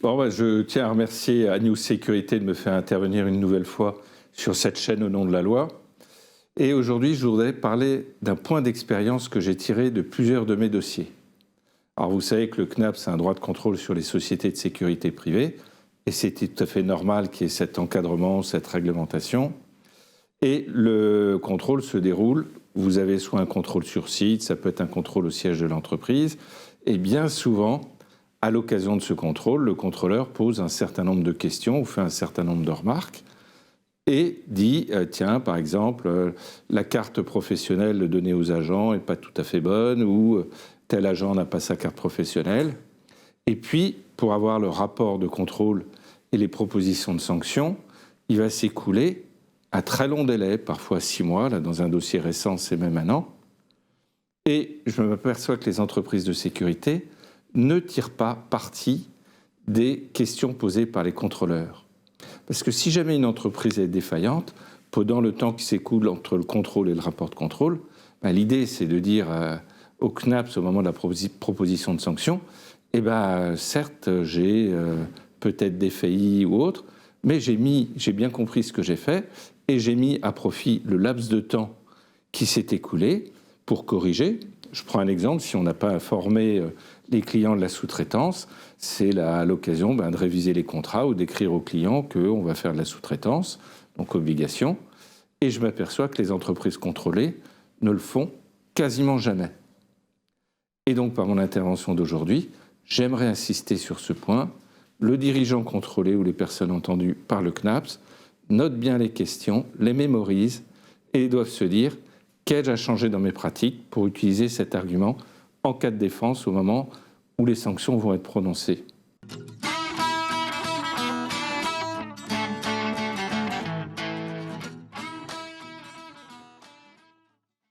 Bon, je tiens à remercier News Sécurité de me faire intervenir une nouvelle fois sur cette chaîne au nom de la loi. Et aujourd'hui, je voudrais parler d'un point d'expérience que j'ai tiré de plusieurs de mes dossiers. Alors, vous savez que le CNAPS a un droit de contrôle sur les sociétés de sécurité privée, et c'est tout à fait normal qu'il y ait cet encadrement, cette réglementation. Et le contrôle se déroule, vous avez soit un contrôle sur site, ça peut être un contrôle au siège de l'entreprise, et bien souvent, à l'occasion de ce contrôle, le contrôleur pose un certain nombre de questions ou fait un certain nombre de remarques et dit tiens, par exemple, la carte professionnelle donnée aux agents n'est pas tout à fait bonne ou tel agent n'a pas sa carte professionnelle. Et puis, pour avoir le rapport de contrôle et les propositions de sanctions, il va s'écouler un très long délai, parfois 6 mois, là dans un dossier récent c'est même 1 an. Et je m'aperçois que les entreprises de sécurité ne tirent pas parti des questions posées par les contrôleurs. Parce que si jamais une entreprise est défaillante, pendant le temps qui s'écoule entre le contrôle et le rapport de contrôle, l'idée c'est de dire au CNAPS au moment de la proposition de sanction, certes j'ai peut-être défailli ou autre, mais j'ai bien compris ce que j'ai fait et j'ai mis à profit le laps de temps qui s'est écoulé pour corriger. Je prends un exemple, si on n'a pas informé les clients de la sous-traitance, c'est à l'occasion de réviser les contrats ou d'écrire aux clients qu'on va faire de la sous-traitance, donc obligation. Et je m'aperçois que les entreprises contrôlées ne le font quasiment jamais. Et donc, par mon intervention d'aujourd'hui, j'aimerais insister sur ce point. Le dirigeant contrôlé ou les personnes entendues par le CNAPS notent bien les questions, les mémorisent et doivent se dire qu'ai-je à changer dans mes pratiques pour utiliser cet argument en cas de défense au moment où les sanctions vont être prononcées.